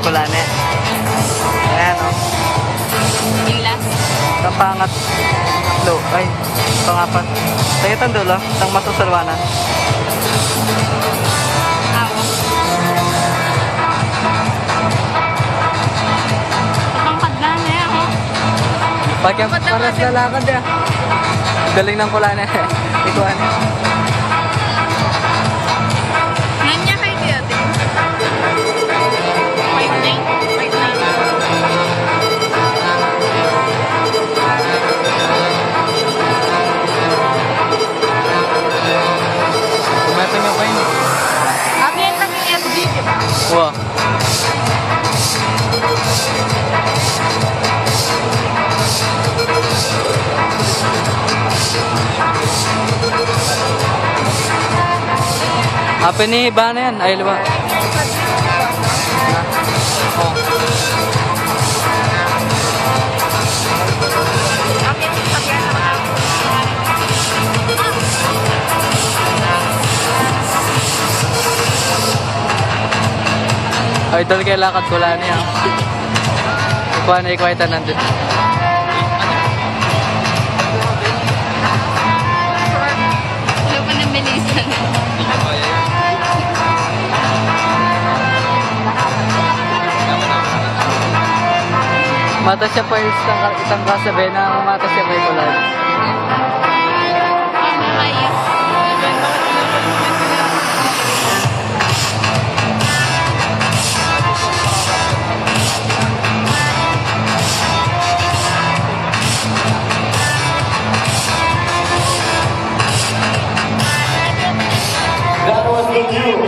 kulane. Ayan o. Yung last. Ang pangat. Low. Ay, pangapat. Tayo itang dulo. Itang masusalwanan. Awa. Pangkad na niya ako. Pagka paras na lakad ya. Galing ng kulane. Ikuan. Nanya kay Tiyate. Wait na. Wait na. Kumato nyo pa yun. Abi yan lang yung FB, diba? Wow. Apa ni ba na yan? Ay, liwa. Oh. Okay, sabi yan lang ako. Ay, idol kay lakad kulane ya. Ikuha na ikuha ita nandun. Ano pa ng bilisan? Mata siya pa isang kasabi na mata siya kay kulane. Ano kaya? That was the view.